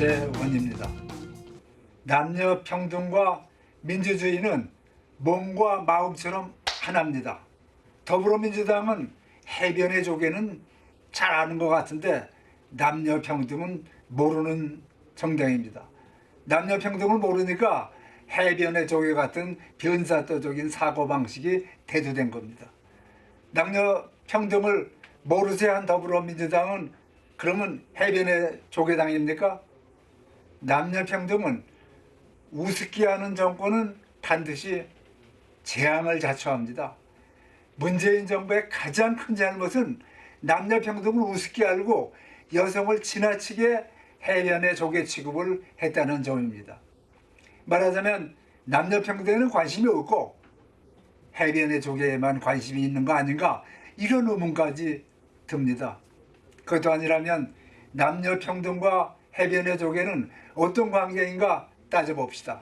최원입니다. 남녀 평등과 민주주의는 몸과 마음처럼 하나입니다. 더불어민주당은 해변의 조개는 잘 아는 것 같은데 남녀 평등은 모르는 정당입니다. 남녀 평등을 모르니까 해변의 조개 같은 변사또적인 사고방식이 대두된 겁니다. 남녀 평등을 모르쇠 한 더불어민주당은 그러면 해변의 조개당입니까? 남녀 평등은 우습게 하는 정권은 반드시 재앙을 자초합니다. 문재인 정부의 가장 큰 잘못은 남녀 평등을 우습게 알고 여성을 지나치게 해변의 조개 취급을 했다는 점입니다. 말하자면 남녀 평등에는 관심이 없고 해변의 조개에만 관심이 있는 거 아닌가, 이런 의문까지 듭니다. 그것도 아니라면 남녀 평등과 해변의 조개는 어떤 관계인가 따져봅시다.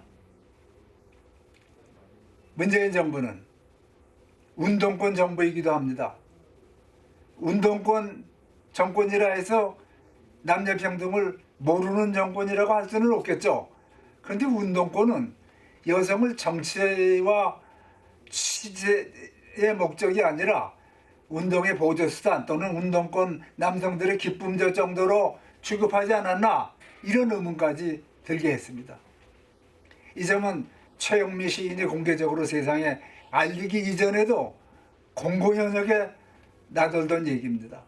문재인 정부는 운동권 정부이기도 합니다. 운동권 정권이라 해서 남녀 평등을 모르는 정권이라고 할 수는 없겠죠. 그런데 운동권은 여성을 정치와 취재의 목적이 아니라 운동의 보조수단 또는 운동권 남성들의 기쁨적 정도로 취급하지 않았나, 이런 의문까지 들게 했습니다. 이 점은 최영미 시인이 공개적으로 세상에 알리기 이전에도 공공연하게 나돌던 얘기입니다.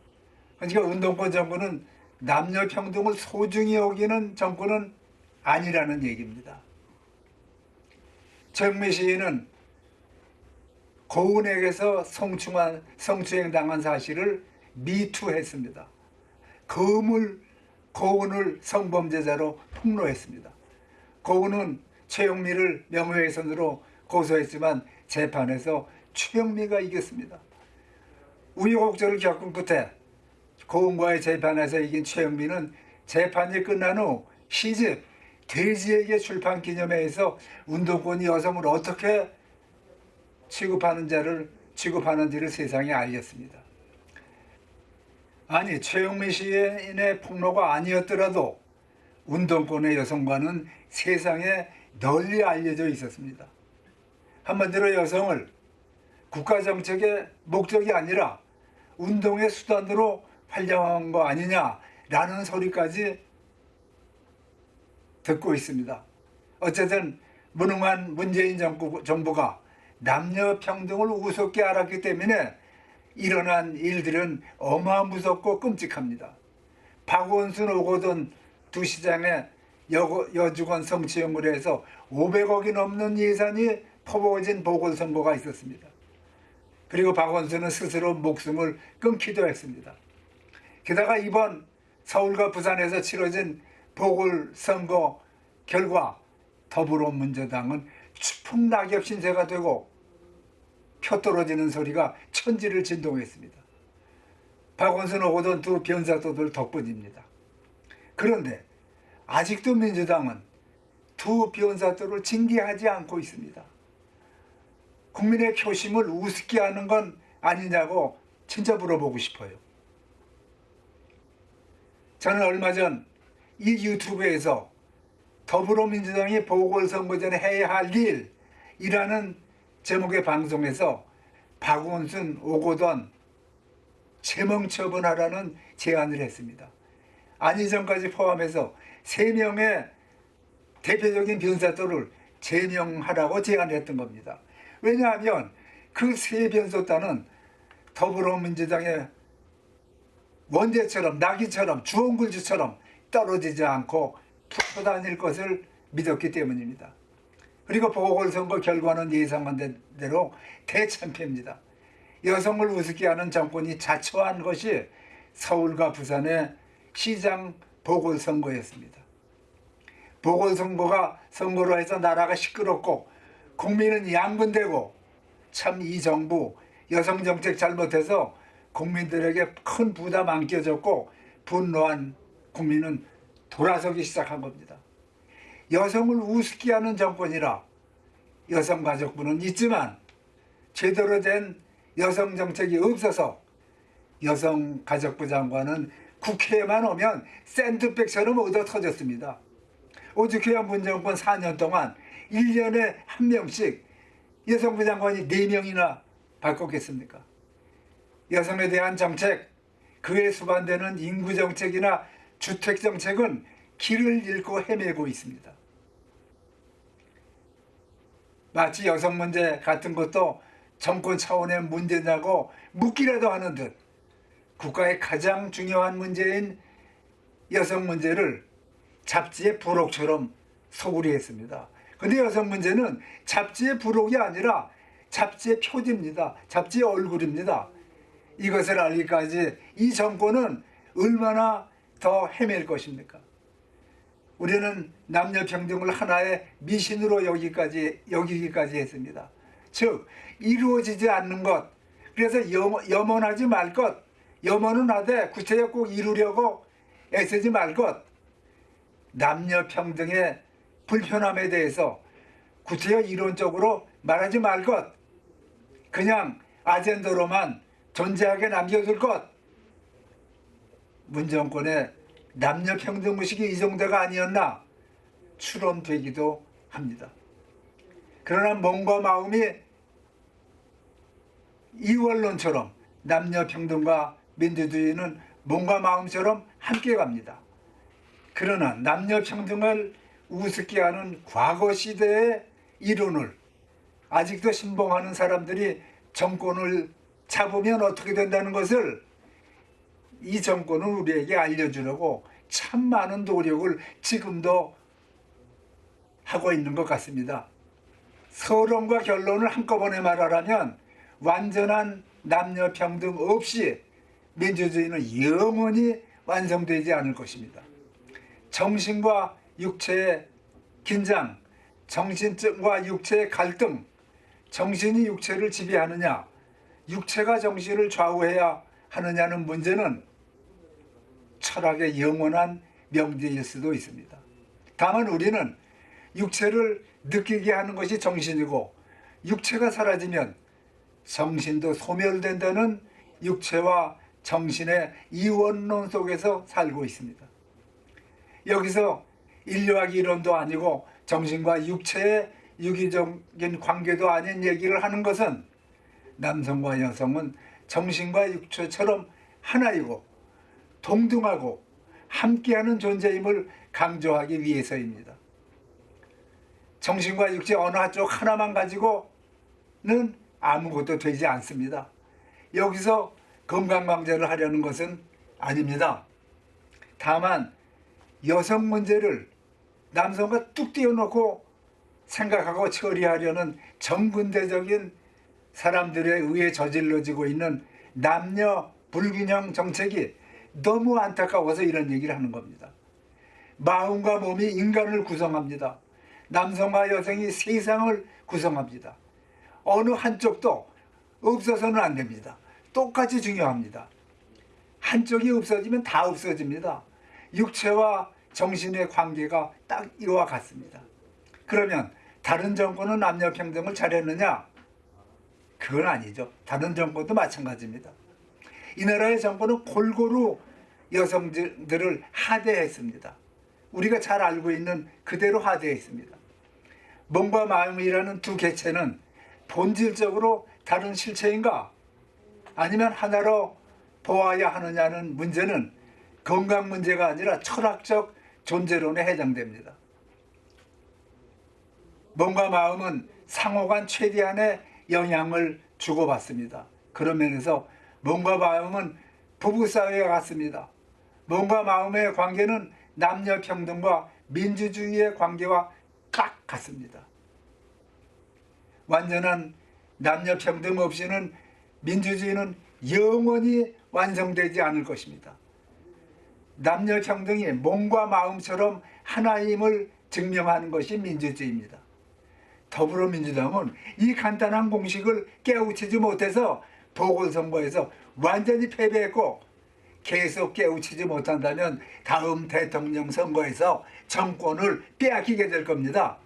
그러니까 운동권 정권은 남녀 평등을 소중히 여기는 정권은 아니라는 얘기입니다. 최영미 시인은 고은에게서 성추행당한 사실을 미투했습니다. 고은을 성범죄자로 폭로했습니다. 고은은 최영미를 명예훼손으로 고소했지만 재판에서 최영미가 이겼습니다. 우여곡절을 겪은 끝에 고은과의 재판에서 이긴 최영미는 재판이 끝난 후 시집 돼지에게 출판 기념회에서 운동권이 여성을 어떻게 취급하는지를 세상에 알렸습니다. 아니, 최영미 시인의 폭로가 아니었더라도 운동권의 여성과는 세상에 널리 알려져 있었습니다. 한마디로 여성을 국가정책의 목적이 아니라 운동의 수단으로 활용한 거 아니냐라는 소리까지 듣고 있습니다. 어쨌든 무능한 문재인 정부가 남녀 평등을 우습게 알았기 때문에 일어난 일들은 어마무섭고 끔찍합니다. 박원순, 오거돈 두 시장의 여직원 성추행으로 해서 500억이 넘는 예산이 퍼부어진 보궐선거가 있었습니다. 그리고 박원순은 스스로 목숨을 끊기도 했습니다. 게다가 이번 서울과 부산에서 치러진 보궐선거 결과 더불어민주당은 추풍낙엽 신세가 되고 표 떨어지는 소리가 천지를 진동했습니다. 박원순, 오거돈 두 변사또들 덕분입니다. 그런데 아직도 민주당은 두 변사또를 징계하지 않고 있습니다. 국민의 표심을 우습게 하는 건 아니냐고 진짜 물어보고 싶어요. 저는 얼마 전 이 유튜브에서 더불어민주당이 보궐선거 전에 해야 할 일이라는 제목의 방송에서 박원순, 오거돈 제명 처분하라는 제안을 했습니다. 안희정까지 포함해서 3명의 대표적인 변사또를 제명하라고 제안을 했던 겁니다. 왜냐하면 그 세 변소단은 더불어민주당의 원죄처럼, 낙이처럼, 주홍글씨처럼 떨어지지 않고 붙어 다닐 것을 믿었기 때문입니다. 그리고 보궐선거 결과는 예상한 대로 대참패입니다. 여성을 우습게 하는 정권이 자초한 것이 서울과 부산의 시장 보궐선거였습니다. 보궐선거가 선거로 해서 나라가 시끄럽고 국민은 양분되고 참 이 정부 여성정책 잘못해서 국민들에게 큰 부담 안겨졌고 분노한 국민은 돌아서기 시작한 겁니다. 여성을 우습게 하는 정권이라 여성가족부는 있지만 제대로 된 여성정책이 없어서 여성가족부 장관은 국회에만 오면 샌드백처럼 얻어 터졌습니다. 오죽해야 문정권 4년 동안 1년에 한 명씩 여성부 장관이 4명이나 바꿨겠습니까? 여성에 대한 정책, 그에 수반되는 인구 정책이나 주택 정책은 길을 잃고 헤매고 있습니다. 마치 여성 문제 같은 것도 정권 차원의 문제냐고 묻기라도 하는 듯 국가의 가장 중요한 문제인 여성 문제를 잡지의 부록처럼 소홀히 했습니다. 근데 여성 문제는 잡지의 부록이 아니라 잡지의 표지입니다. 잡지의 얼굴입니다. 이것을 알기까지 이 정권은 얼마나 더 헤맬 것입니까? 우리는 남녀평등을 하나의 미신으로 여기기까지 했습니다. 즉 이루어지지 않는 것, 그래서 염원하지 말 것, 염원은 하되 구체적 꼭 이루려고 애쓰지 말 것, 남녀평등의 불편함에 대해서 구체적 이론적으로 말하지 말 것, 그냥 아젠더로만 존재하게 남겨둘 것. 문정권의 남녀평등 무식이 이 정도가 아니었나 추론되기도 합니다. 그러나 몸과 마음이 이원론처럼 남녀평등과 민주주의는 몸과 마음처럼 함께 갑니다. 그러나 남녀평등을 우습게 하는 과거 시대의 이론을 아직도 신봉하는 사람들이 정권을 잡으면 어떻게 된다는 것을 이 정권은 우리에게 알려주려고 참 많은 노력을 지금도 하고 있는 것 같습니다. 서론과 결론을 한꺼번에 말하라면 완전한 남녀평등 없이 민주주의는 영원히 완성되지 않을 것입니다. 정신과 육체의 긴장, 정신과 육체의 갈등, 정신이 육체를 지배하느냐, 육체가 정신을 좌우해야 하느냐는 문제는 철학의 영원한 명제일 수도 있습니다. 다만 우리는 육체를 느끼게 하는 것이 정신이고 육체가 사라지면 정신도 소멸된다는 육체와 정신의 이원론 속에서 살고 있습니다. 여기서 인류학 이론도 아니고 정신과 육체의 유기적인 관계도 아닌 얘기를 하는 것은 남성과 여성은 정신과 육체처럼 하나이고 동등하고 함께하는 존재임을 강조하기 위해서입니다. 정신과 육체 어느 한쪽 하나만 가지고는 아무것도 되지 않습니다. 여기서 건강강제를 하려는 것은 아닙니다. 다만 여성 문제를 남성과 뚝 띄워놓고 생각하고 처리하려는 정근대적인 사람들에 의해 저질러지고 있는 남녀 불균형 정책이 너무 안타까워서 이런 얘기를 하는 겁니다. 마음과 몸이 인간을 구성합니다. 남성과 여성이 세상을 구성합니다. 어느 한쪽도 없어서는 안 됩니다. 똑같이 중요합니다. 한쪽이 없어지면 다 없어집니다. 육체와 정신의 관계가 딱 이와 같습니다. 그러면 다른 정권은 남녀평등을 잘했느냐? 그건 아니죠. 다른 정권도 마찬가지입니다. 이 나라의 정권은 골고루 여성들을 하대했습니다. 우리가 잘 알고 있는 그대로 하대했습니다. 몸과 마음이라는 두 개체는 본질적으로 다른 실체인가? 아니면 하나로 보아야 하느냐는 문제는 건강 문제가 아니라 철학적 존재론에 해당됩니다. 몸과 마음은 상호간 최대한의 영향을 주고받습니다. 그런 면에서 몸과 마음은 부부사회와 같습니다. 몸과 마음의 관계는 남녀평등과 민주주의의 관계와 딱 같습니다. 완전한 남녀평등 없이는 민주주의는 영원히 완성되지 않을 것입니다. 남녀평등이 몸과 마음처럼 하나임을 증명하는 것이 민주주의입니다. 더불어민주당은 이 간단한 공식을 깨우치지 못해서 보궐선거에서 완전히 패배했고 계속 깨우치지 못한다면 다음 대통령 선거에서 정권을 빼앗기게 될 겁니다.